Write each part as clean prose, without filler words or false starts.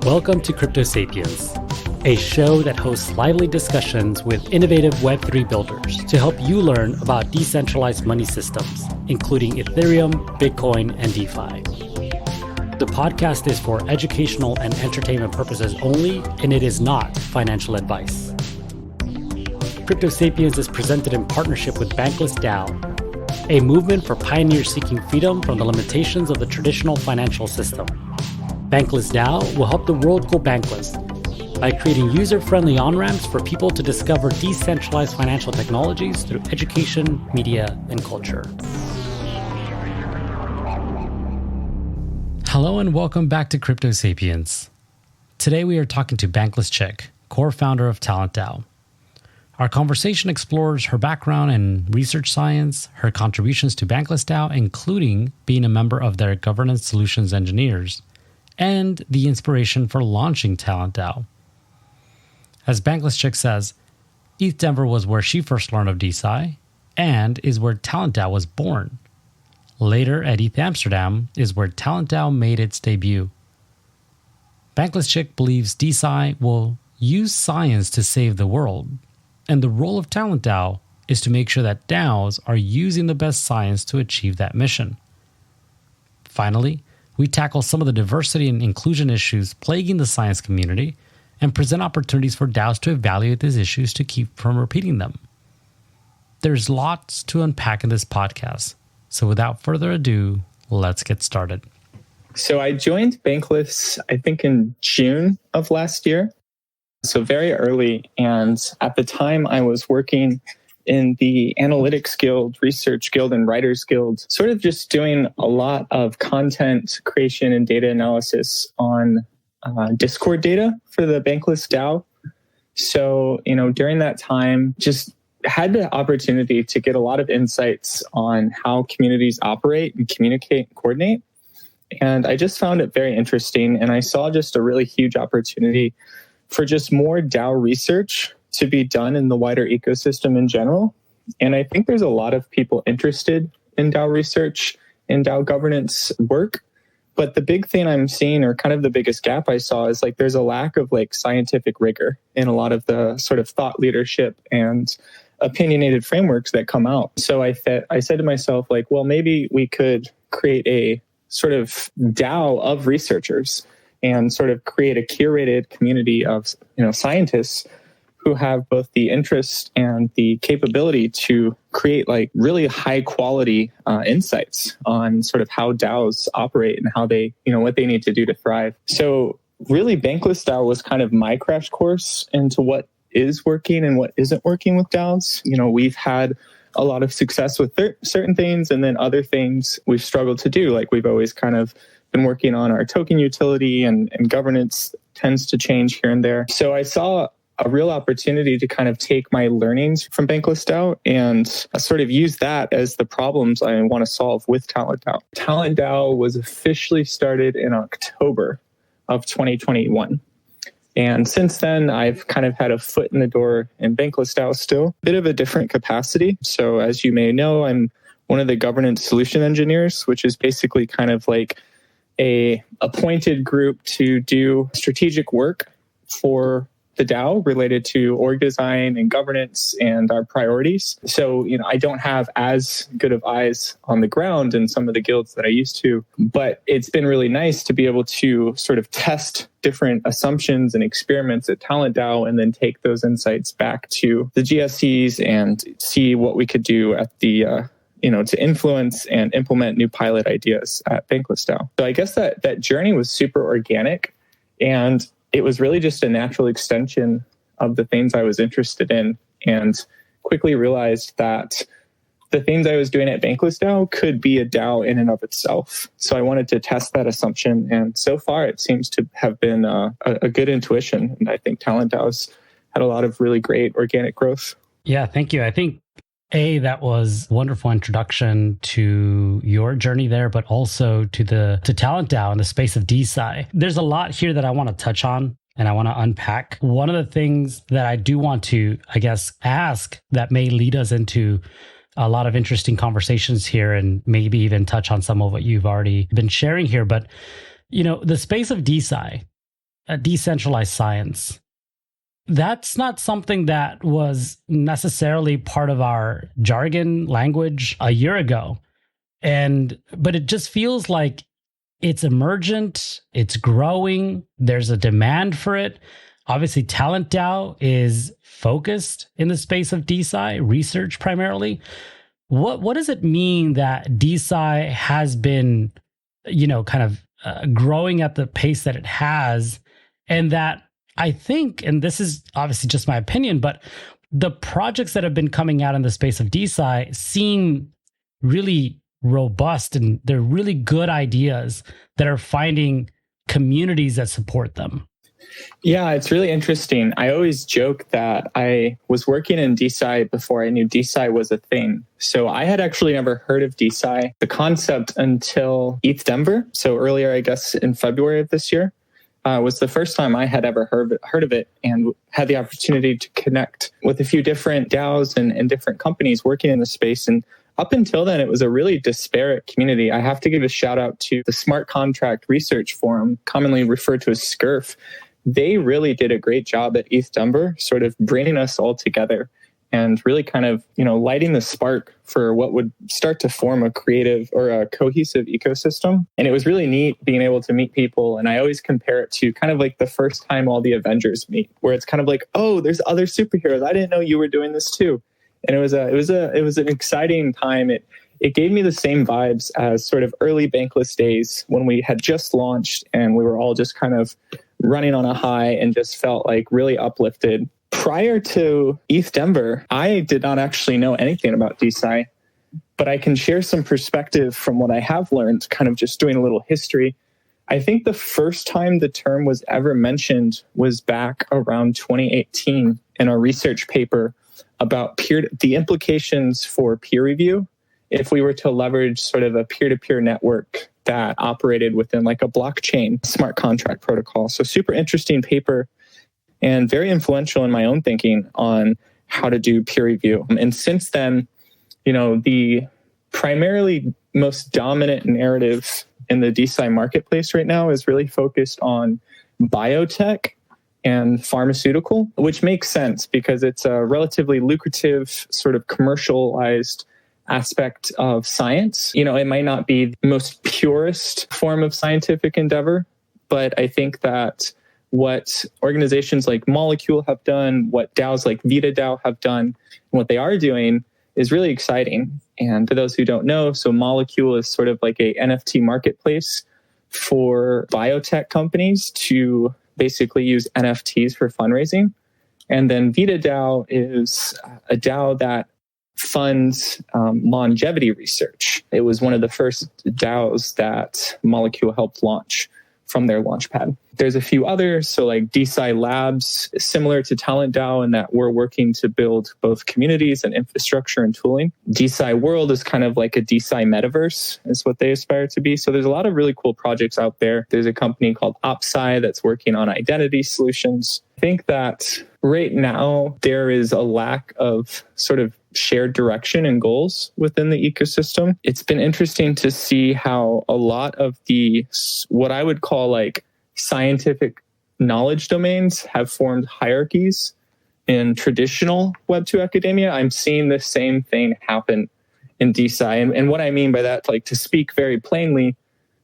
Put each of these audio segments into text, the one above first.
Welcome to Crypto Sapiens, a show that hosts lively discussions with innovative Web3 builders to help you learn about decentralized money systems, including Ethereum, Bitcoin, and DeFi. The podcast is for educational and entertainment purposes only, and it is not financial advice. Crypto Sapiens is presented in partnership with Bankless DAO, a movement for pioneers seeking freedom from the limitations of the traditional financial system. Bankless DAO will help the world go bankless by creating user-friendly on-ramps for people to discover decentralized financial technologies through education, media, and culture. Hello and welcome back to Crypto Sapiens. Today we are talking to BanklessChick, core founder of TalentDAO. Our conversation explores her background in research science, her contributions to Bankless DAO, including being a member of their governance solutions engineers, and the inspiration for launching TalentDAO. As BanklessChick says, ETHDenver was where she first learned of DeSci and is where TalentDAO was born. Later at ETHAmsterdam is where TalentDAO made its debut. BanklessChick believes DeSci will use science to save the world, and the role of TalentDAO is to make sure that DAOs are using the best science to achieve that mission. Finally, we tackle some of the diversity and inclusion issues plaguing the science community and present opportunities for DAOs to evaluate these issues to keep from repeating them. There's lots to unpack in this podcast, so without further ado, let's get started. So I joined Bankless, I think in June of last year, so very early. And at the time I was working in the Analytics Guild, Research Guild, and Writers Guild, sort of just doing a lot of content creation and data analysis on Discord data for the Bankless DAO. So, during that time, just had the opportunity to get a lot of insights on how communities operate and communicate and coordinate. And I just found it very interesting. And I saw just a really huge opportunity for just more DAO research to be done in the wider ecosystem in general. And I think there's a lot of people interested in DAO research and DAO governance work. But the big thing I'm seeing, or kind of the biggest gap I saw, is there's a lack of scientific rigor in a lot of the sort of thought leadership and opinionated frameworks that come out. So I said to myself, well, maybe we could create a sort of DAO of researchers and sort of create a curated community of scientists who have both the interest and the capability to create really high quality insights on sort of how DAOs operate and how they, what they need to do to thrive. So really Bankless DAO was kind of my crash course into what is working and what isn't working with DAOs. We've had a lot of success with certain things, and then other things we've struggled to do. We've always kind of been working on our token utility, and governance tends to change here and there. So I saw a real opportunity to kind of take my learnings from Bankless DAO and sort of use that as the problems I want to solve with TalentDAO. TalentDAO was officially started in October of 2021. And since then, I've kind of had a foot in the door in Bankless DAO still, a bit of a different capacity. So as you may know, I'm one of the governance solution engineers, which is basically kind of a appointed group to do strategic work for the DAO related to org design and governance and our priorities. So, I don't have as good of eyes on the ground in some of the guilds that I used to, but it's been really nice to be able to sort of test different assumptions and experiments at TalentDAO and then take those insights back to the GSCs and see what we could do at the to influence and implement new pilot ideas at Bankless DAO. So I guess that journey was super organic, and it was really just a natural extension of the things I was interested in, and quickly realized that the things I was doing at Bankless DAO could be a DAO in and of itself. So I wanted to test that assumption, and so far it seems to have been a good intuition. And I think TalentDAO's had a lot of really great organic growth. Yeah, thank you. I think that was a wonderful introduction to your journey there, but also to TalentDAO in the space of DeSci. There's a lot here that I want to touch on and I want to unpack. One of the things that I do want to, ask that may lead us into a lot of interesting conversations here and maybe even touch on some of what you've already been sharing here. But, the space of DeSci a decentralized science. That's not something that was necessarily part of our jargon language a year ago. But it just feels like it's emergent, it's growing, there's a demand for it. Obviously, TalentDAO is focused in the space of DeSci research primarily. What does it mean that DeSci has been, kind of growing at the pace that it has, and that I think, and this is obviously just my opinion, but the projects that have been coming out in the space of DeSci seem really robust, and they're really good ideas that are finding communities that support them. Yeah, it's really interesting. I always joke that I was working in DeSci before I knew DeSci was a thing. So I had actually never heard of DeSci, the concept, until ETHDenver. So earlier, I guess in February of this year, was the first time I had ever heard of it, and had the opportunity to connect with a few different DAOs and different companies working in the space. And up until then, it was a really disparate community. I have to give a shout out to the Smart Contract Research Forum, commonly referred to as SCURF. They really did a great job at ETHDenver, sort of bringing us all together and really kind of, lighting the spark for what would start to form a creative or a cohesive ecosystem. And it was really neat being able to meet people. And I always compare it to kind of like the first time all the Avengers meet, where it's kind of like, oh, there's other superheroes. I didn't know you were doing this too. And it was an exciting time. It gave me the same vibes as sort of early Bankless days when we had just launched and we were all just kind of running on a high and just felt like really uplifted. Prior to ETHDenver, I did not actually know anything about DeSci, but I can share some perspective from what I have learned, kind of just doing a little history. I think the first time the term was ever mentioned was back around 2018 in a research paper about the implications for peer review if we were to leverage sort of a peer-to-peer network that operated within like a blockchain smart contract protocol. So super interesting paper and very influential in my own thinking on how to do peer review. And since then, the primarily most dominant narrative in the DeSci marketplace right now is really focused on biotech and pharmaceutical, which makes sense because it's a relatively lucrative sort of commercialized aspect of science. It might not be the most purest form of scientific endeavor, but I think that what organizations like Molecule have done, what DAOs like ETHDAO have done, and what they are doing is really exciting. And for those who don't know, so Molecule is sort of like a NFT marketplace for biotech companies to basically use NFTs for fundraising. And then ETHDAO is a DAO that funds longevity research. It was one of the first DAOs that Molecule helped launch from their launchpad. There's a few others, so like DeSci Labs, similar to TalentDAO in that we're working to build both communities and infrastructure and tooling. DeSci World is kind of like a DeSci metaverse, is what they aspire to be. So there's a lot of really cool projects out there. There's a company called OpSci that's working on identity solutions. I think that right now there is a lack of sort of shared direction and goals within the ecosystem. It's been interesting to see how a lot of what I would call like scientific knowledge domains have formed hierarchies in traditional Web2 academia. I'm seeing the same thing happen in DeSci. And what I mean by that, like to speak very plainly,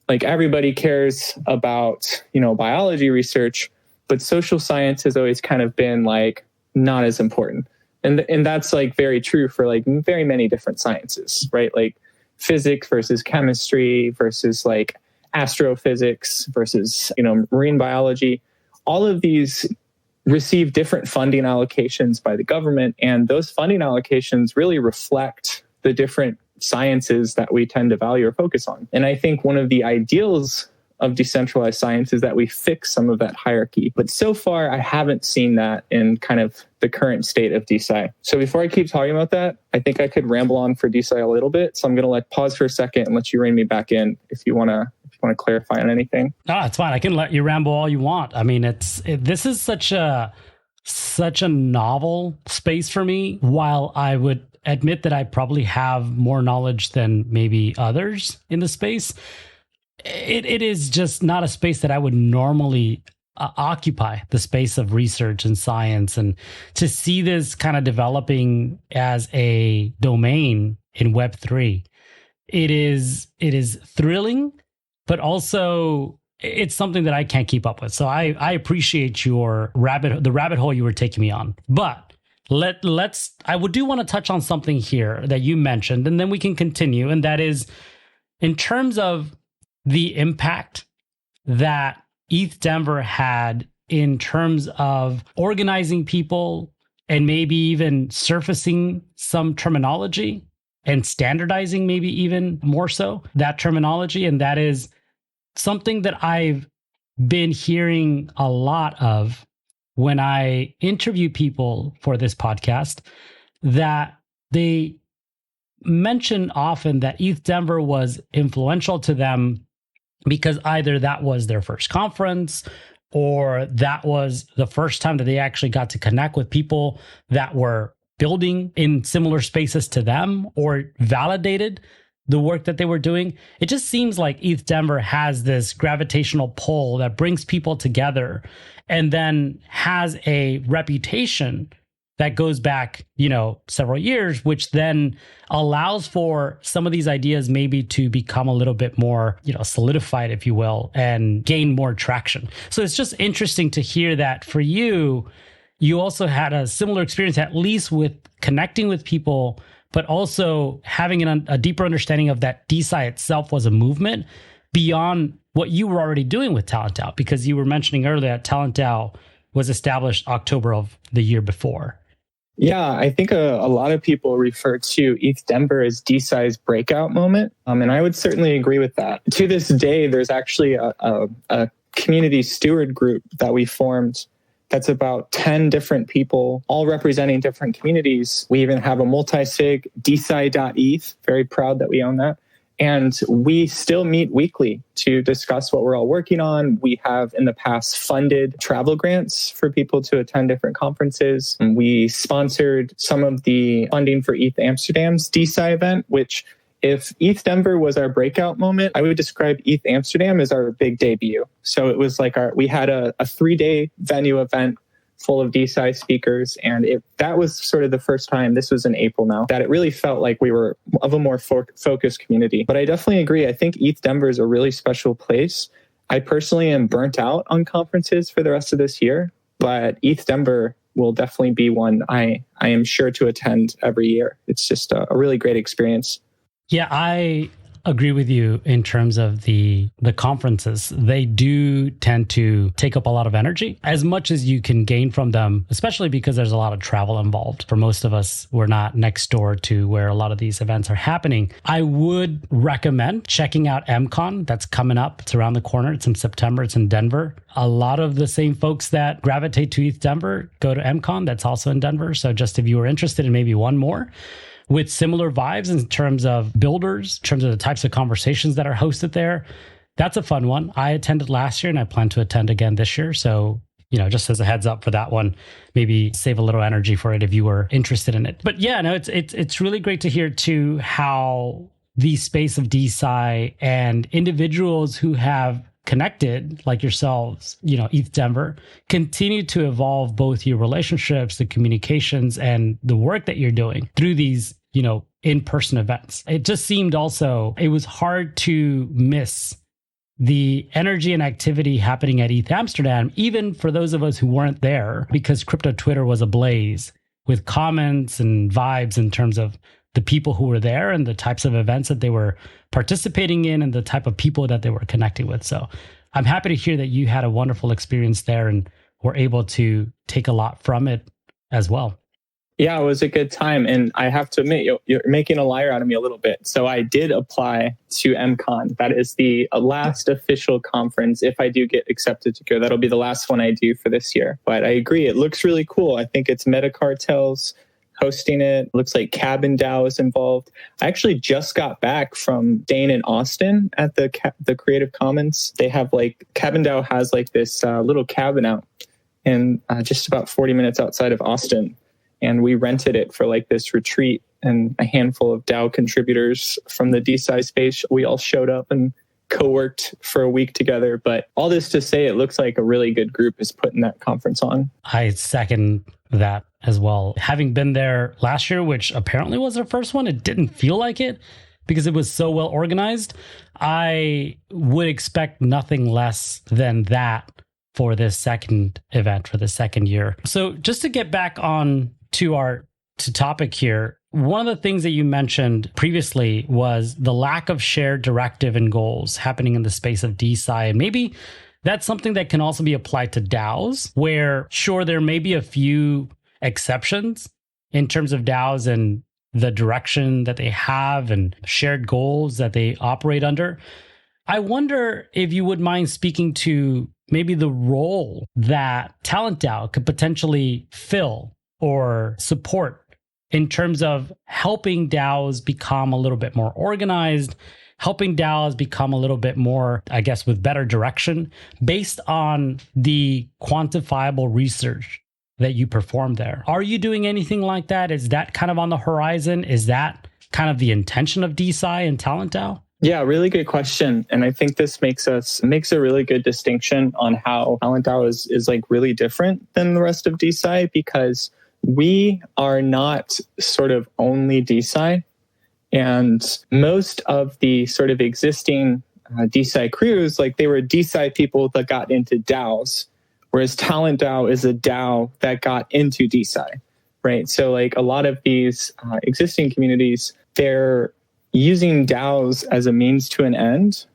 like everybody cares about, biology research, but social science has always kind of been like not as important. And that's like very true for like very many different sciences, right? Like physics versus chemistry versus like astrophysics versus, marine biology. All of these receive different funding allocations by the government. And those funding allocations really reflect the different sciences that we tend to value or focus on. And I think one of the ideals of decentralized science is that we fix some of that hierarchy. But so far, I haven't seen that in kind of the current state of DeSci. So before I keep talking about that, I think I could ramble on for DeSci a little bit. So I'm going to pause for a second and let you rein me back in if you want to clarify on anything. No, it's fine. I can let you ramble all you want. I mean, this is such a novel space for me. While I would admit that I probably have more knowledge than maybe others in the space, it is just not a space that I would normally occupy the space of research and science, and to see this kind of developing as a domain in Web3. It is thrilling, but also it's something that I can't keep up with. So I appreciate the rabbit hole you were taking me on. But I do want to touch on something here that you mentioned, and then we can continue. And that is in terms of the impact that ETHDenver had in terms of organizing people and maybe even surfacing some terminology and standardizing maybe even more so that terminology. And that is something that I've been hearing a lot of when I interview people for this podcast, that they mention often that ETHDenver was influential to them because either that was their first conference or that was the first time that they actually got to connect with people that were building in similar spaces to them or validated the work that they were doing. It just seems like ETHDenver has this gravitational pull that brings people together and then has a reputation that goes back, several years, which then allows for some of these ideas maybe to become a little bit more, solidified, if you will, and gain more traction. So it's just interesting to hear that for you, you also had a similar experience, at least with connecting with people, but also having a deeper understanding of that DeSci itself was a movement beyond what you were already doing with TalentDAO, because you were mentioning earlier that TalentDAO was established October of the year before. Yeah, I think a lot of people refer to ETHDenver as DeSci's breakout moment. And I would certainly agree with that. To this day, there's actually a community steward group that we formed that's about 10 different people, all representing different communities. We even have a multi-sig, DeSci.eth, very proud that we own that. And we still meet weekly to discuss what we're all working on. We have in the past funded travel grants for people to attend different conferences. And we sponsored some of the funding for ETHAmsterdam's DeSci event, which if ETHDenver was our breakout moment, I would describe ETHAmsterdam as our big debut. So it was like we had a 3-day venue event full of DeSci speakers. And that was sort of the first time, this was in April now, that it really felt like we were of a more focused community. But I definitely agree. I think ETHDenver is a really special place. I personally am burnt out on conferences for the rest of this year, but ETHDenver will definitely be one I am sure to attend every year. It's just a really great experience. Yeah, I agree with you in terms of the conferences. They do tend to take up a lot of energy, as much as you can gain from them, especially because there's a lot of travel involved. For most of us, we're not next door to where a lot of these events are happening. I would recommend checking out MCon. That's coming up. It's around the corner. It's in September. It's in Denver. A lot of the same folks that gravitate to ETHDenver go to MCon. That's also in Denver. So just if you were interested in maybe one more, with similar vibes in terms of builders, in terms of the types of conversations that are hosted there. That's a fun one. I attended last year and I plan to attend again this year. So, just as a heads up for that one, maybe save a little energy for it if you were interested in it. But yeah, no, it's really great to hear too how the space of DeSci and individuals who have connected like yourselves, ETHDenver, continue to evolve both your relationships, the communications, and the work that you're doing through these, in-person events. It just seemed also, it was hard to miss the energy and activity happening at ETHAmsterdam, even for those of us who weren't there, because crypto Twitter was ablaze with comments and vibes in terms of the people who were there and the types of events that they were participating in and the type of people that they were connecting with. So I'm happy to hear that you had a wonderful experience there and were able to take a lot from it as well. Yeah, it was a good time. And I have to admit, you're making a liar out of me a little bit. So I did apply to MCon. That is the last official conference. If I do get accepted to go, that'll be the last one I do for this year. But I agree, it looks really cool. I think it's Metacartels hosting it. Looks like Cabin DAO is involved. I actually just got back from Dane and Austin at the Creative Commons. They have Cabin DAO has this little cabin out in just about 40 minutes outside of Austin. And we rented it for this retreat, and a handful of DAO contributors from the DeSci space, we all showed up and co-worked for a week together. But all this to say, it looks like a really good group is putting that conference on. I second that as well. Having been there last year, which apparently was our first one, it didn't feel like it because it was so well organized. I would expect nothing less than that for this second event, for the second year. So just to get back on to our topic here, one of the things that you mentioned previously was the lack of shared directive and goals happening in the space of DeSci. And maybe that's something that can also be applied to DAOs, where sure, there may be a few exceptions in terms of DAOs and the direction that they have and shared goals that they operate under. I wonder if you would mind speaking to maybe the role that TalentDAO could potentially fill or support in terms of helping DAOs become a little bit more organized, helping DAOs become a little bit more, I guess, with better direction based on the quantifiable research that you perform there. Are you doing anything like that? Is that kind of on the horizon? Is that kind of the intention of DeSci and TalentDAO? Yeah, really good question. And I think this makes a really good distinction on how TalentDAO is like really different than the rest of DeSci, because we are not sort of only DeSci, and most of the sort of existing DeSci crews, like they were DeSci people that got into DAOs, whereas TalentDAO is a DAO that got into DeSci, right? So like a lot of these existing communities, they're using DAOs as a means to an end,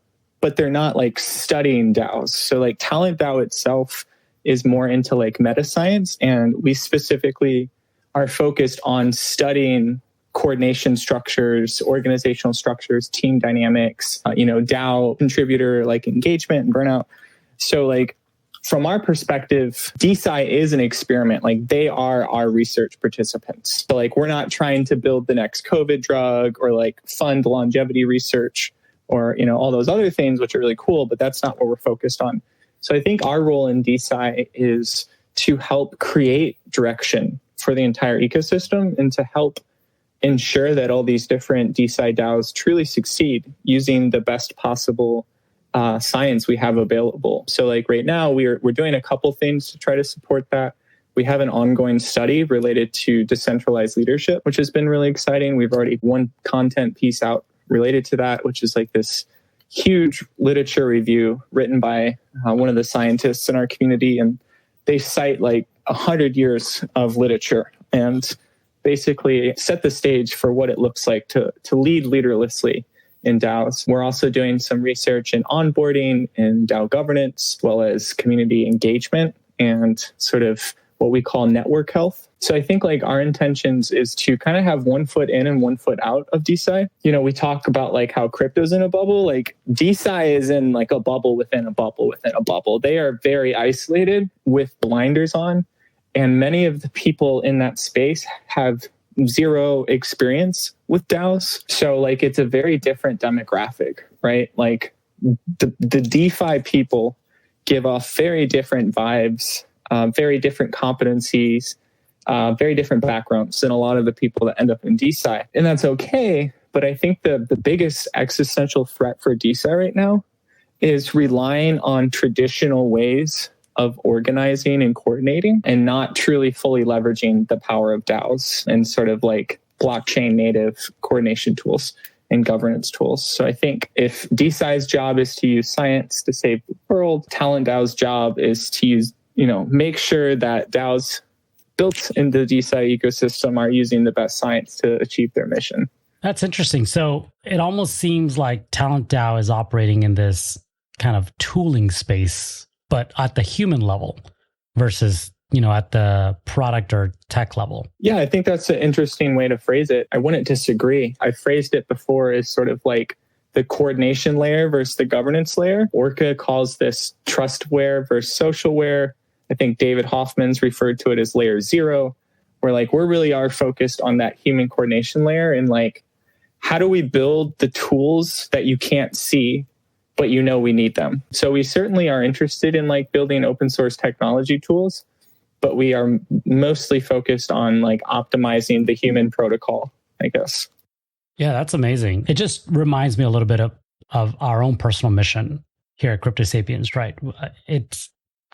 but they're not like studying DAOs. So like TalentDAO itself is more into like meta science, and we specifically are focused on studying coordination structures, organizational structures, team dynamics, DAO contributor like engagement and burnout. So like from our perspective, DeSci is an experiment. Like they are our research participants. So like we're not trying to build the next COVID drug or like fund longevity research or all those other things, which are really cool, but that's not what we're focused on. So I think our role in DeSci is to help create direction for the entire ecosystem and to help ensure that all these different DeSci DAOs truly succeed using the best possible science we have available. So like right now, we're doing a couple things to try to support that. We have an ongoing study related to decentralized leadership, which has been really exciting. We've already one content piece out related to that, which is like this huge literature review written by one of the scientists in our community. And they cite like 100 years of literature and basically set the stage for what it looks like to lead leaderlessly in DAOs. We're also doing some research in onboarding and DAO governance, as well as community engagement and sort of what we call network health. So I think like our intentions is to kind of have one foot in and one foot out of DeSci. We talk about like how crypto's in a bubble, like DeSci is in like a bubble within a bubble within a bubble. They are very isolated with blinders on. And many of the people in that space have zero experience with DAOs. So like it's a very different demographic, right? Like the DeFi people give off very different vibes, very different competencies, very different backgrounds than a lot of the people that end up in DeSci. And that's okay. But I think the biggest existential threat for DeSci right now is relying on traditional ways of organizing and coordinating and not truly fully leveraging the power of DAOs and sort of like blockchain native coordination tools and governance tools. So I think if DeSci's job is to use science to save the world, TalentDAO's job is to use, make sure that DAOs built into the DeSci ecosystem are using the best science to achieve their mission. That's interesting. So it almost seems like TalentDAO is operating in this kind of tooling space, but at the human level versus, at the product or tech level. Yeah, I think that's an interesting way to phrase it. I wouldn't disagree. I phrased it before as sort of like the coordination layer versus the governance layer. Orca calls this trustware versus socialware. I think David Hoffman's referred to it as layer 0, where like we really are focused on that human coordination layer and like, how do we build the tools that you can't see, but we need them? So we certainly are interested in like building open source technology tools, but we are mostly focused on like optimizing the human protocol, I guess. Yeah, that's amazing. It just reminds me a little bit of our own personal mission here at Crypto Sapiens, right? It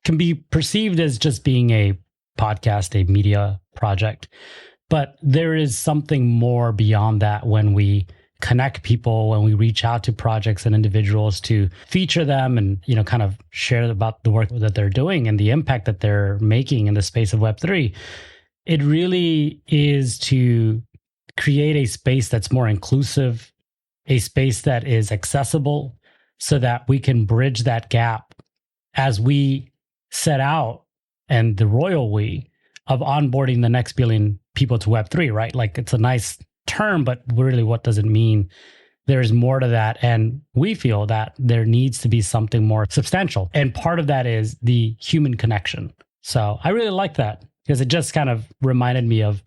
can be perceived as just being a podcast, a media project, but there is something more beyond that when we connect people, when we reach out to projects and individuals to feature them and, kind of share about the work that they're doing and the impact that they're making in the space of Web3. It really is to create a space that's more inclusive, a space that is accessible so that we can bridge that gap as we set out, and the royal we, of onboarding the next billion people to Web3, right? Like, it's a nice term, but really what does it mean? There's more to that. And we feel that there needs to be something more substantial. And part of that is the human connection. So I really like that because it just kind of reminded me of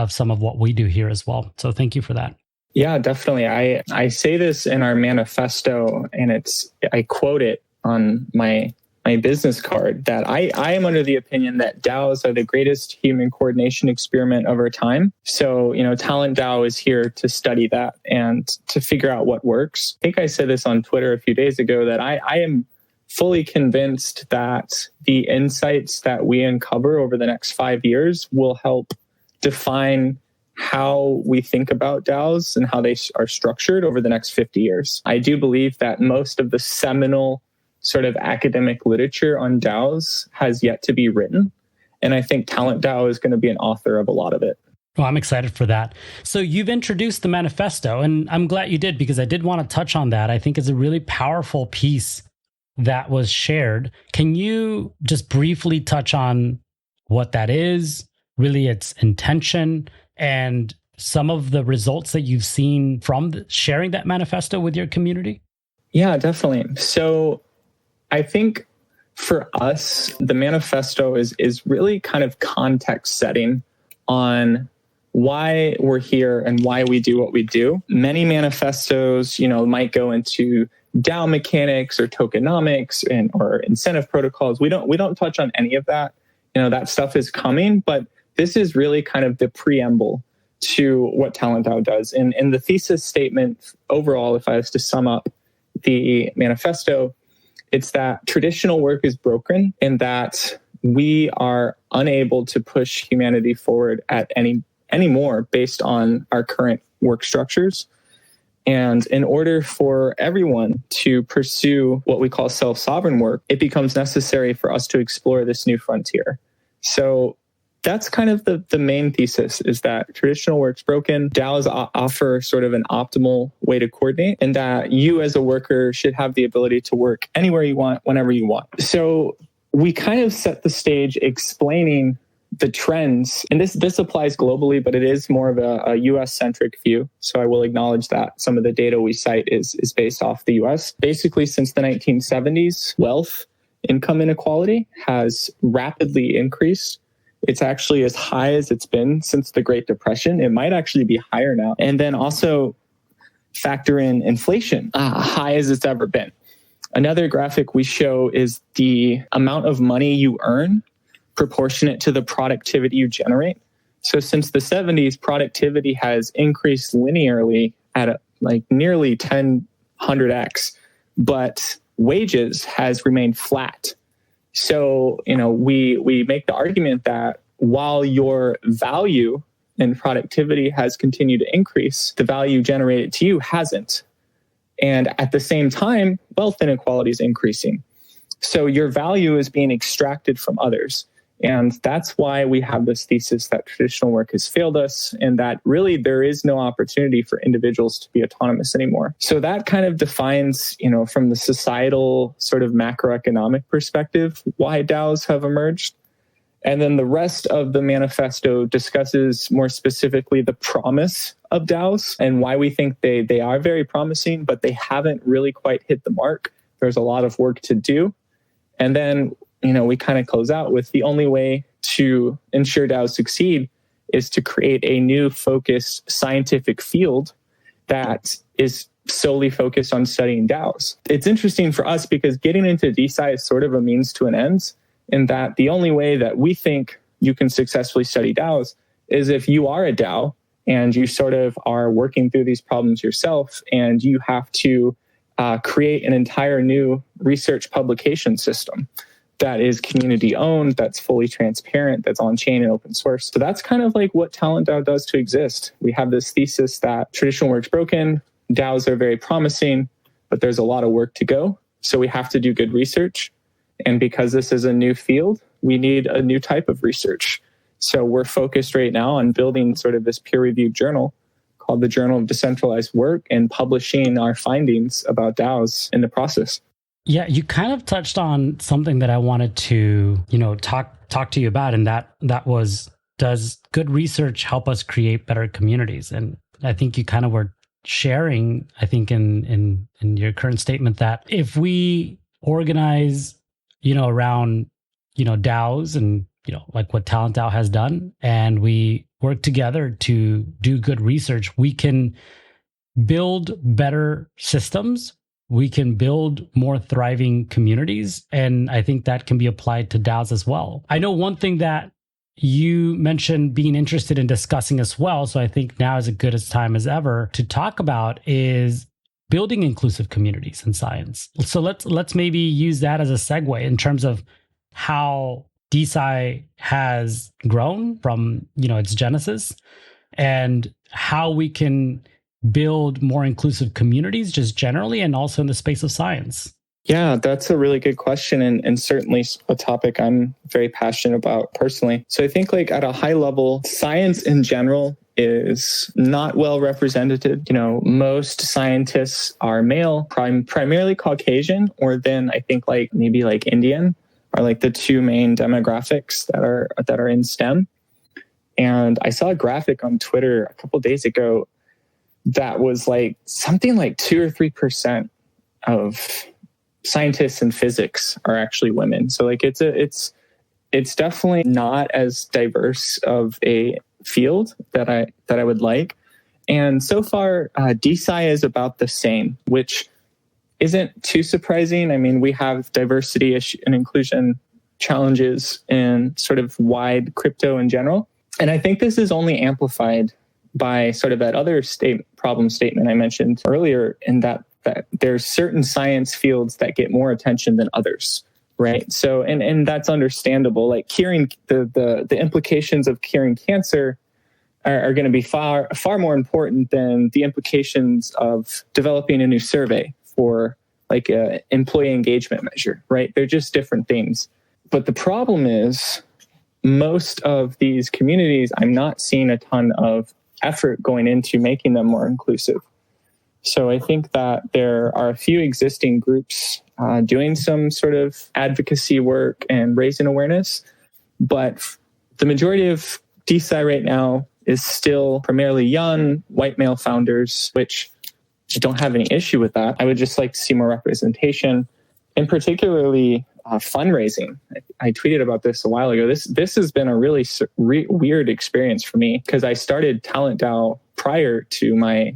some of what we do here as well. So thank you for that. Yeah, definitely. I say this in our manifesto, and I quote it on my business card, that I am under the opinion that DAOs are the greatest human coordination experiment of our time. So, TalentDAO is here to study that and to figure out what works. I think I said this on Twitter a few days ago, that I am fully convinced that the insights that we uncover over the next 5 years will help define how we think about DAOs and how they are structured over the next 50 years. I do believe that most of the seminal sort of academic literature on DAOs has yet to be written. And I think TalentDAO is going to be an author of a lot of it. Well, I'm excited for that. So you've introduced the manifesto, and I'm glad you did, because I did want to touch on that. I think it's a really powerful piece that was shared. Can you just briefly touch on what that is, really its intention, and some of the results that you've seen from sharing that manifesto with your community? Yeah, definitely. So I think for us, the manifesto is really kind of context setting on why we're here and why we do what we do. Many manifestos, might go into DAO mechanics or tokenomics or incentive protocols. We don't touch on any of that. That stuff is coming, but this is really kind of the preamble to what TalentDAO does. And the thesis statement overall, if I was to sum up the manifesto, it's that traditional work is broken and that we are unable to push humanity forward at anymore based on our current work structures. And in order for everyone to pursue what we call self-sovereign work, it becomes necessary for us to explore this new frontier. So that's kind of the main thesis, is that traditional work's broken. DAOs offer sort of an optimal way to coordinate, and that you as a worker should have the ability to work anywhere you want, whenever you want. So we kind of set the stage explaining the trends, and this applies globally, but it is more of a US-centric view. So I will acknowledge that some of the data we cite is based off the US. Basically, since the 1970s, wealth, income inequality has rapidly increased. It's actually as high as it's been since the Great Depression. It might actually be higher now. And then also factor in inflation, high as it's ever been. Another graphic we show is the amount of money you earn proportionate to the productivity you generate. So since the 70s, productivity has increased linearly at nearly 100x, but wages has remained flat. So, we make the argument that while your value and productivity has continued to increase, the value generated to you hasn't. And at the same time, wealth inequality is increasing. So your value is being extracted from others. And that's why we have this thesis that traditional work has failed us, and that really there is no opportunity for individuals to be autonomous anymore. So that kind of defines, from the societal sort of macroeconomic perspective, why DAOs have emerged. And then the rest of the manifesto discusses more specifically the promise of DAOs and why we think they are very promising, but they haven't really quite hit the mark. There's a lot of work to do. And then we kind of close out with the only way to ensure DAOs succeed is to create a new focused scientific field that is solely focused on studying DAOs. It's interesting for us because getting into DeSci is sort of a means to an end, in that the only way that we think you can successfully study DAOs is if you are a DAO and you sort of are working through these problems yourself, and you have to create an entire new research publication system that is community owned, that's fully transparent, that's on chain and open source. So that's kind of like what TalentDAO does to exist. We have this thesis that traditional work's broken, DAOs are very promising, but there's a lot of work to go. So we have to do good research. And because this is a new field, we need a new type of research. So we're focused right now on building sort of this peer-reviewed journal called the Journal of Decentralized Work and publishing our findings about DAOs in the process. Yeah, you kind of touched on something that I wanted to, talk to you about, and that was, does good research help us create better communities? And I think you kind of were sharing, I think in your current statement, that if we organize, around, DAOs and, like what TalentDAO has done, and we work together to do good research, we can build better systems. We can build more thriving communities. And I think that can be applied to DAOs as well. I know one thing that you mentioned being interested in discussing as well, so I think now is as good a time as ever to talk about, is building inclusive communities in science. So let's maybe use that as a segue in terms of how DeSci has grown from, its genesis, and how we can build more inclusive communities just generally, and also in the space of science. Yeah, that's a really good question, and certainly a topic I'm very passionate about personally. So I think like at a high level, science in general is not well represented. Most scientists are male, primarily Caucasian, or then I think like maybe like Indian are like the two main demographics that are in STEM. And I saw a graphic on Twitter a couple of days ago that was like something like 2 or 3% of scientists in physics are actually women. So like it's definitely not as diverse of a field that I would like. And so far, DeSci is about the same, which isn't too surprising. I mean, we have diversity and inclusion challenges in sort of wide crypto in general. And I think this is only amplified by sort of that other problem statement I mentioned earlier, in that there's certain science fields that get more attention than others, right? So, and that's understandable. Like curing the implications of curing cancer are going to be far more important than the implications of developing a new survey for like a employee engagement measure, right? They're just different things. But the problem is, most of these communities, I'm not seeing a ton of effort going into making them more inclusive. So I think that there are a few existing groups doing some sort of advocacy work and raising awareness, but the majority of DeSci right now is still primarily young white male founders, which I don't have any issue with that. I would just like to see more representation, and particularly fundraising. I tweeted about this a while ago. This has been a really weird experience for me, because I started TalentDAO prior to my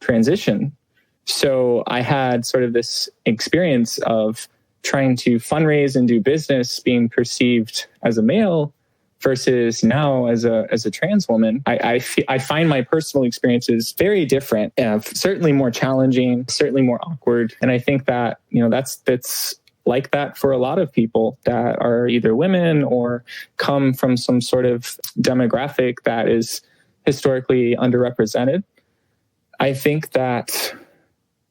transition. So I had sort of this experience of trying to fundraise and do business being perceived as a male versus now as a trans woman. I find my personal experiences very different, certainly more challenging, certainly more awkward. And I think that, that's like that for a lot of people that are either women or come from some sort of demographic that is historically underrepresented. I think that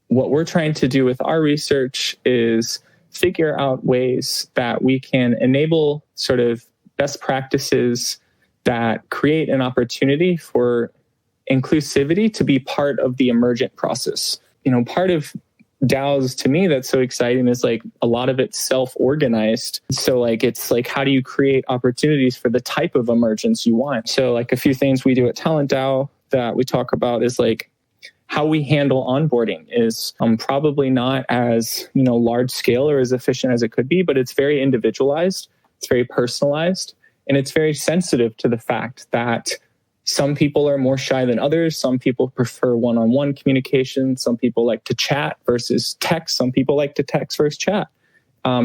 what we're trying to do with our research is figure out ways that we can enable sort of best practices that create an opportunity for inclusivity to be part of the emergent process. Part of DAOs to me that's so exciting is like a lot of it's self-organized. So like it's like, how do you create opportunities for the type of emergence you want? So like a few things we do at TalentDAO that we talk about is like how we handle onboarding is probably not as large scale or as efficient as it could be, but it's very individualized, it's very personalized, and it's very sensitive to the fact that some people are more shy than others. Some people prefer one-on-one communication. Some people like to chat versus text. Some people like to text versus chat.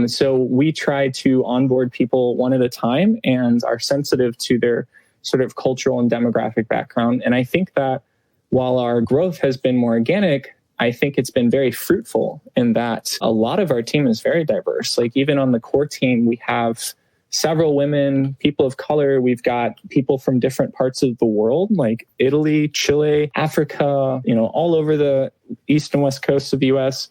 So we try to onboard people one at a time and are sensitive to their sort of cultural and demographic background. And I think that while our growth has been more organic, I think it's been very fruitful in that a lot of our team is very diverse. Like even on the core team, we have several women, people of color. We've got people from different parts of the world, like Italy, Chile, Africa, all over the east and west coasts of the US.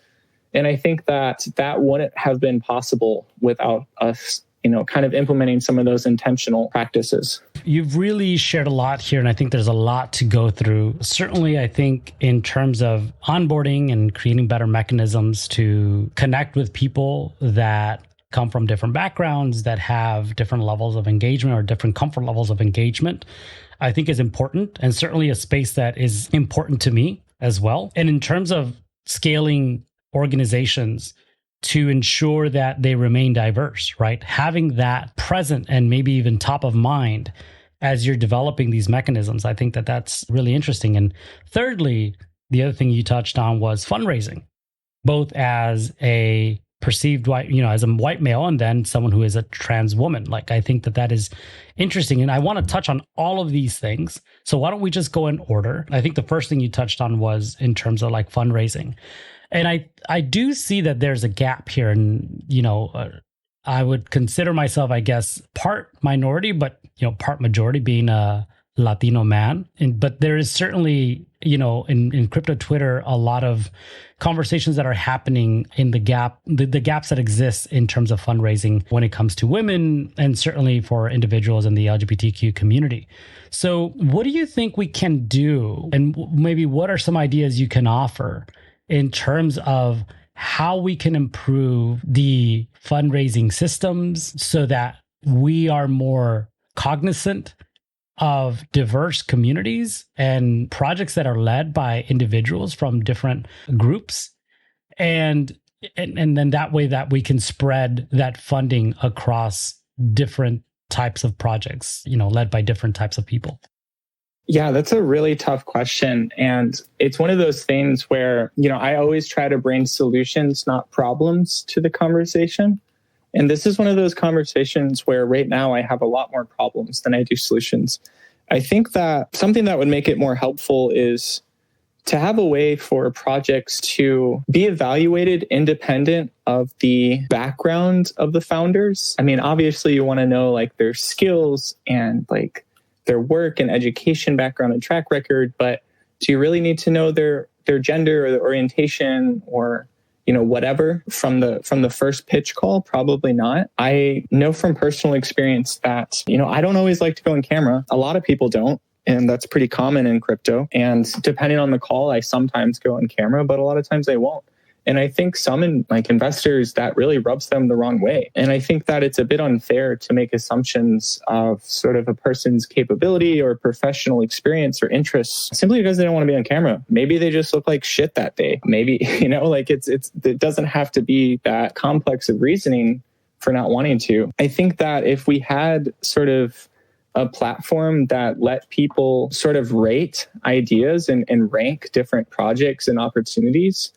And I think that wouldn't have been possible without us, kind of implementing some of those intentional practices. You've really shared a lot here, and I think there's a lot to go through. Certainly, I think in terms of onboarding and creating better mechanisms to connect with people that come from different backgrounds, that have different levels of engagement or different comfort levels of engagement, I think is important, and certainly a space that is important to me as well. And in terms of scaling organizations to ensure that they remain diverse, right? Having that present and maybe even top of mind as you're developing these mechanisms, I think that that's really interesting. And thirdly, the other thing you touched on was fundraising, both as a perceived white, as a white male, and then someone who is a trans woman. Like, I think that that is interesting. And I want to touch on all of these things. So why don't we just go in order? I think the first thing you touched on was in terms of like fundraising. And I do see that there's a gap here. And, I would consider myself, I guess, part minority, but, part majority, being a Latino man. But there is certainly, in crypto Twitter, a lot of conversations that are happening in the gaps that exist in terms of fundraising when it comes to women, and certainly for individuals in the LGBTQ community. So what do you think we can do? And maybe what are some ideas you can offer in terms of how we can improve the fundraising systems so that we are more cognizant of diverse communities and projects that are led by individuals from different groups, and then that way that we can spread that funding across different types of projects, led by different types of people? Yeah, that's a really tough question. And it's one of those things where, I always try to bring solutions, not problems, to the conversation. And this is one of those conversations where right now I have a lot more problems than I do solutions. I think that something that would make it more helpful is to have a way for projects to be evaluated independent of the background of the founders. I mean, obviously you want to know like their skills and like their work and education background and track record, but do you really need to know their gender or their orientation or whatever from the first pitch call? Probably not. I know from personal experience that I don't always like to go on camera. A lot of people don't, and that's pretty common in crypto. And depending on the call, I sometimes go on camera, but a lot of times I won't. And I think some investors, that really rubs them the wrong way. And I think that it's a bit unfair to make assumptions of sort of a person's capability or professional experience or interests simply because they don't want to be on camera. Maybe they just look like shit that day. Maybe, it doesn't have to be that complex of reasoning for not wanting to. I think that if we had sort of a platform that let people sort of rate ideas and rank different projects and opportunities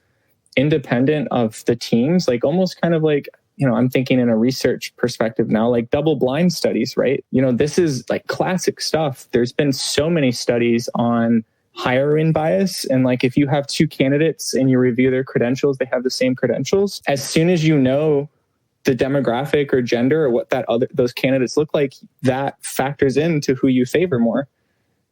independent of the teams, like almost kind of like, I'm thinking in a research perspective now, like double blind studies, right? This is like classic stuff. There's been so many studies on hiring bias. And like, if you have two candidates and you review their credentials, they have the same credentials. As soon as you know the demographic or gender or what those candidates look like, that factors into who you favor more.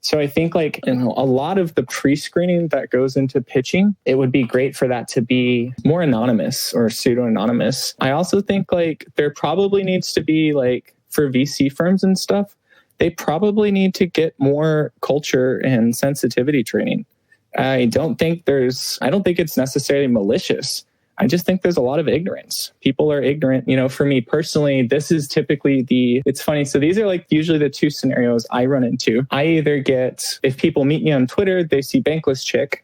So I think like a lot of the pre-screening that goes into pitching, it would be great for that to be more anonymous or pseudo-anonymous. I also think like there probably needs to be like for VC firms and stuff, they probably need to get more culture and sensitivity training. I don't think it's necessarily malicious. I just think there's a lot of ignorance. People are ignorant. For me personally, this is typically it's funny. So these are like usually the two scenarios I run into. I either get, if people meet me on Twitter, they see BanklessChick,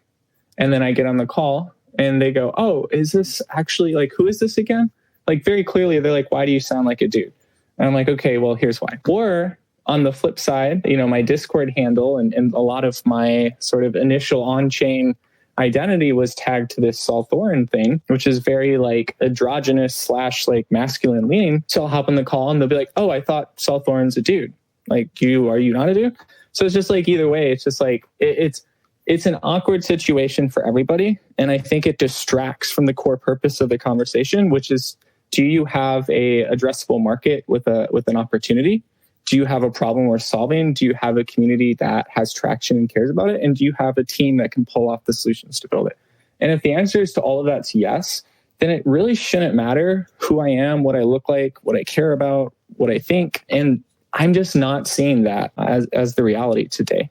and then I get on the call and they go, oh, is this actually like, who is this again? Like very clearly, they're like, why do you sound like a dude? And I'm like, okay, well, here's why. Or on the flip side, my Discord handle and a lot of my sort of initial on-chain identity was tagged to this Saulthorin thing, which is very like androgynous / like masculine leaning. So I'll hop on the call and they'll be like, oh, I thought Saulthorin's a dude. Like, are you not a dude? So it's just like, either way, it's just like, it's it's an awkward situation for everybody. And I think it distracts from the core purpose of the conversation, which is, do you have a addressable market with an opportunity? Do you have a problem worth solving? Do you have a community that has traction and cares about it? And do you have a team that can pull off the solutions to build it? And if the answer is to all of that's yes, then it really shouldn't matter who I am, what I look like, what I care about, what I think. And I'm just not seeing that as the reality today.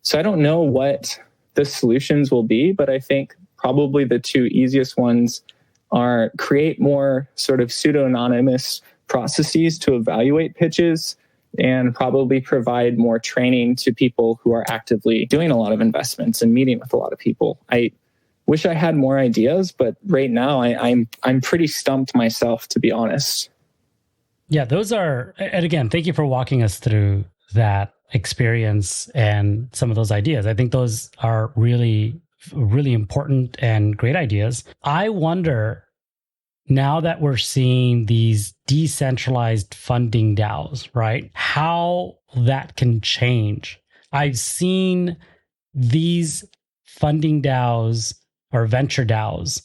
So I don't know what the solutions will be, but I think probably the two easiest ones are create more sort of pseudo-anonymous processes to evaluate pitches, and probably provide more training to people who are actively doing a lot of investments and meeting with a lot of people. I wish I had more ideas, but right now I'm pretty stumped myself, to be honest. Yeah, those are, and again, thank you for walking us through that experience and some of those ideas. I think those are really, really important and great ideas. I wonder, now that we're seeing these decentralized funding DAOs, right? How that can change. I've seen these funding DAOs or venture DAOs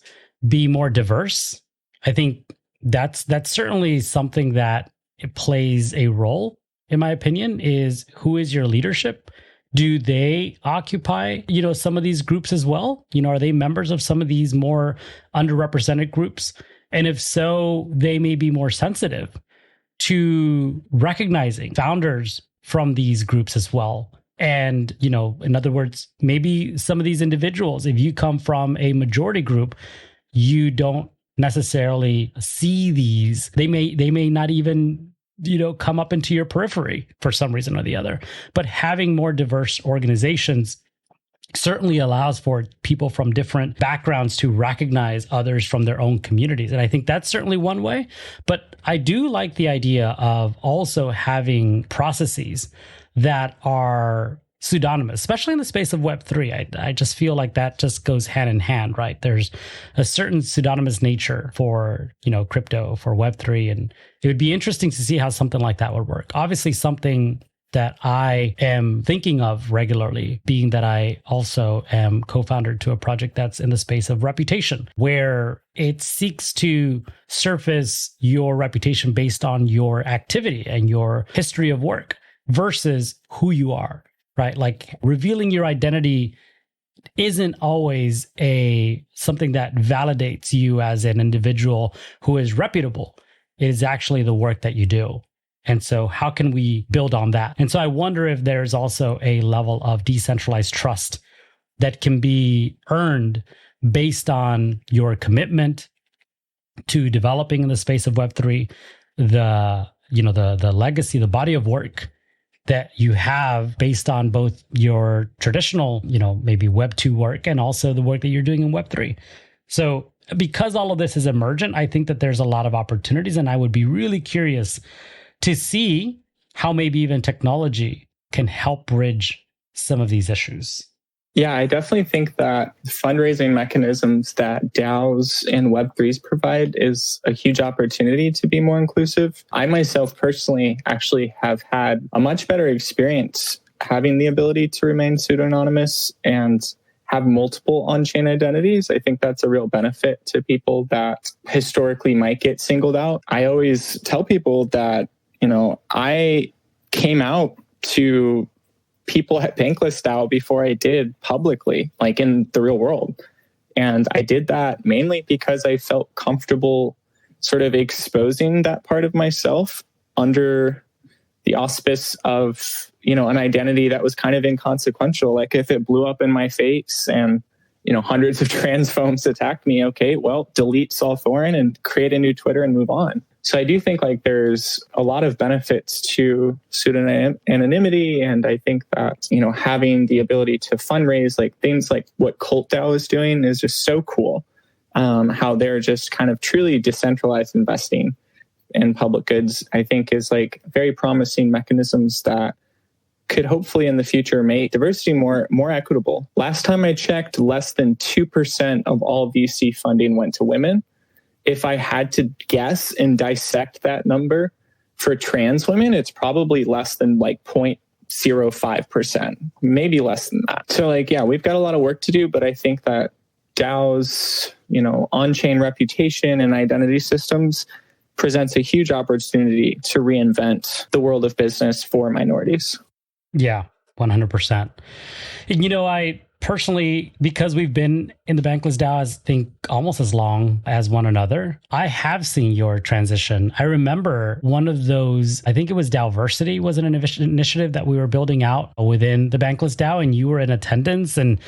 be more diverse. I think that's certainly something that it plays a role, in my opinion, is who is your leadership? Do they occupy, some of these groups as well? Are they members of some of these more underrepresented groups? And if so, they may be more sensitive to recognizing founders from these groups as well. And, in other words, maybe some of these individuals, if you come from a majority group, you don't necessarily see these. They may not even, come up into your periphery for some reason or the other. But having more diverse organizations certainly allows for people from different backgrounds to recognize others from their own communities. And I think that's certainly one way. But I do like the idea of also having processes that are pseudonymous, especially in the space of Web3. I just feel like that just goes hand in hand, right? There's a certain pseudonymous nature for, crypto, for Web3. And it would be interesting to see how something like that would work. Obviously, something that I am thinking of regularly, being that I also am co-founder to a project that's in the space of reputation, where it seeks to surface your reputation based on your activity and your history of work versus who you are, right? Like revealing your identity isn't always something that validates you as an individual who is reputable. It is actually the work that you do. And so how can we build on that? And so I wonder if there's also a level of decentralized trust that can be earned based on your commitment to developing in the space of Web3, the legacy, the body of work that you have based on both your traditional, maybe Web2 work and also the work that you're doing in Web3. So because all of this is emergent, I think that there's a lot of opportunities, and I would be really curious to see how maybe even technology can help bridge some of these issues. Yeah, I definitely think that fundraising mechanisms that DAOs and Web3s provide is a huge opportunity to be more inclusive. I myself personally actually have had a much better experience having the ability to remain pseudo-anonymous and have multiple on-chain identities. I think that's a real benefit to people that historically might get singled out. I always tell people that I came out to people at Bankless DAO before I did publicly, like in the real world. And I did that mainly because I felt comfortable sort of exposing that part of myself under the auspice of, an identity that was kind of inconsequential. Like if it blew up in my face and, hundreds of trans phones attacked me, okay, well, delete Saulthorin and create a new Twitter and move on. So I do think like there's a lot of benefits to pseudo-anonymity. And I think that, having the ability to fundraise, like things like what Cult DAO is doing is just so cool. How they're just kind of truly decentralized investing in public goods, I think is like very promising mechanisms that could hopefully in the future make diversity more equitable. Last time I checked, less than 2% of all VC funding went to women. If I had to guess and dissect that number for trans women, it's probably less than like 0.05%, maybe less than that. So like, yeah, we've got a lot of work to do, but I think that DAOs, on-chain reputation and identity systems presents a huge opportunity to reinvent the world of business for minorities. Yeah, 100%. And, I personally, because we've been in the Bankless DAO, I think almost as long as one another, I have seen your transition. I remember one of those, I think it was DAOversity was an initiative that we were building out within the Bankless DAO, and you were in attendance and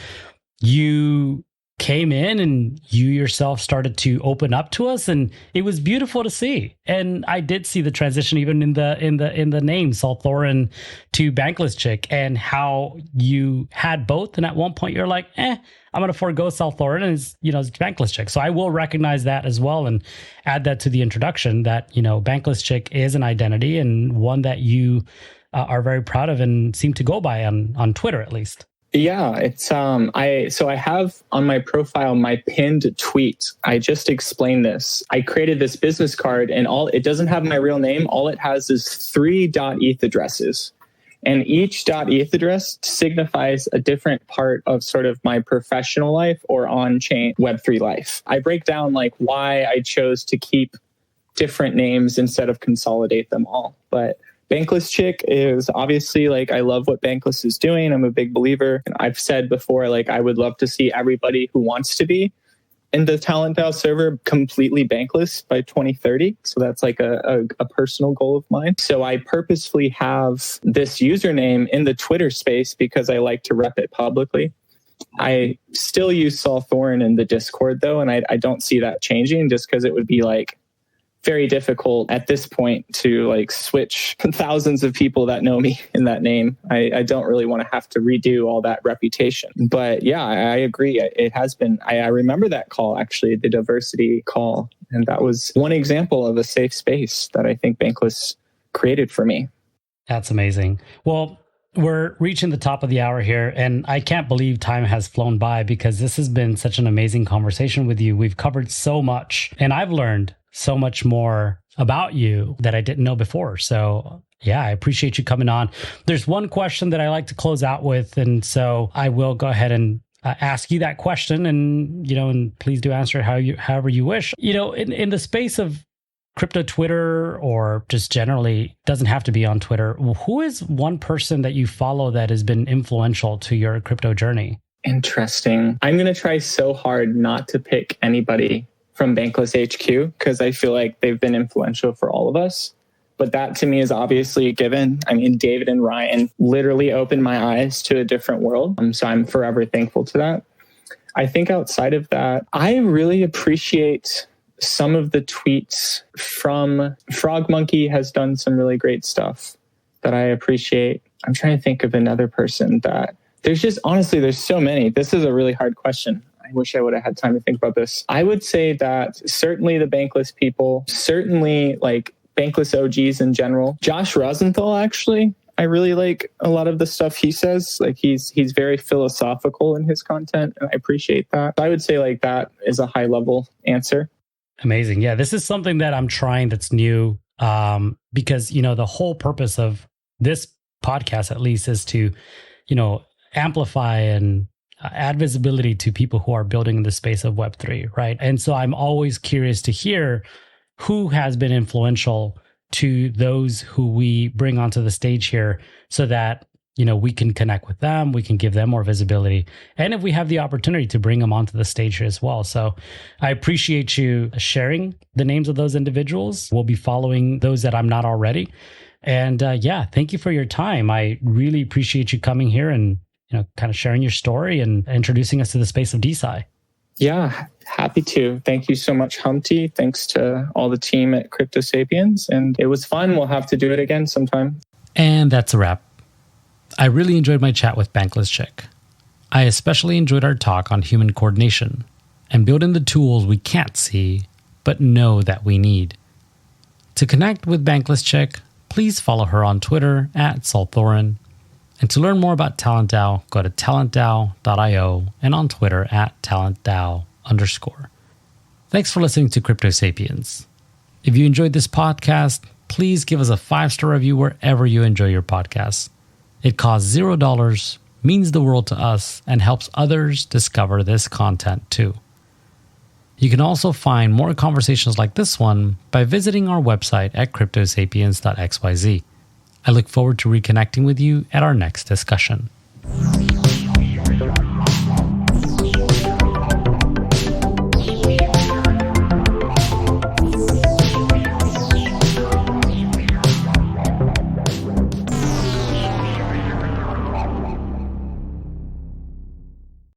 you came in and you yourself started to open up to us, and it was beautiful to see. And I did see the transition even in the name Saulthorin to BanklessChick, and how you had both, and at one point you're like, I'm going to forego Saulthorin and it's BanklessChick. So I will recognize that as well and add that to the introduction that BanklessChick is an identity, and one that you are very proud of and seem to go by on Twitter at least. Yeah, it's I have on my profile my pinned tweet. I just explained this. I created this business card, and it doesn't have my real name. All it has is 3 .eth addresses. And each .eth address signifies a different part of sort of my professional life or on-chain Web3 life. I break down like why I chose to keep different names instead of consolidate them all. But BanklessChick is obviously like, I love what Bankless is doing. I'm a big believer. And I've said before, like, I would love to see everybody who wants to be in the TalentDAO server completely Bankless by 2030. So that's like a personal goal of mine. So I purposefully have this username in the Twitter space because I like to rep it publicly. I still use Saulthorin in the Discord though, and I don't see that changing just because it would be like very difficult at this point to like switch thousands of people that know me in that name. I don't really want to have to redo all that reputation. But yeah, I agree. It has been, I remember that call actually, the diversity call. And that was one example of a safe space that I think Bankless created for me. That's amazing. Well, we're reaching the top of the hour here, and I can't believe time has flown by because this has been such an amazing conversation with you. We've covered so much, and I've learned so much more about you that I didn't know before. So yeah, I appreciate you coming on. There's one question that I like to close out with, and so I will go ahead and ask you that question, and and please do answer it however you wish. In the space of crypto Twitter, or just generally, doesn't have to be on Twitter, who is one person that you follow that has been influential to your crypto journey? Interesting. I'm going to try so hard not to pick anybody from Bankless HQ because I feel like they've been influential for all of us. But that to me is obviously a given. I mean, David and Ryan literally opened my eyes to a different world. So I'm forever thankful to that. I think outside of that, I really appreciate some of the tweets from Frog Monkey has done some really great stuff that I appreciate. I'm trying to think of another person that there's so many. This is a really hard question. I wish I would have had time to think about this. I would say that certainly the Bankless people, certainly like Bankless OGs in general. Josh Rosenthal, actually, I really like a lot of the stuff he says. Like he's very philosophical in his content, and I appreciate that. I would say like that is a high level answer. Amazing. Yeah, this is something that I'm trying that's new because, the whole purpose of this podcast, at least, is to, amplify and add visibility to people who are building in the space of Web3, right? And so I'm always curious to hear who has been influential to those who we bring onto the stage here so that, we can connect with them, we can give them more visibility. And if we have the opportunity to bring them onto the stage here as well. So I appreciate you sharing the names of those individuals. We'll be following those that I'm not already. And thank you for your time. I really appreciate you coming here and, kind of sharing your story and introducing us to the space of DeSci. Yeah, happy to. Thank you so much, Humpty. Thanks to all the team at Crypto Sapiens. And it was fun. We'll have to do it again sometime. And that's a wrap. I really enjoyed my chat with BanklessChick. I especially enjoyed our talk on human coordination and building the tools we can't see, but know that we need. To connect with BanklessChick, please follow her on Twitter @Saulthorin. And to learn more about TalentDAO, go to talentdao.io and on Twitter @TalentDAO_. Thanks for listening to Crypto Sapiens. If you enjoyed this podcast, please give us a 5-star review wherever you enjoy your podcasts. It costs $0, means the world to us, and helps others discover this content too. You can also find more conversations like this one by visiting our website at cryptosapiens.xyz. I look forward to reconnecting with you at our next discussion.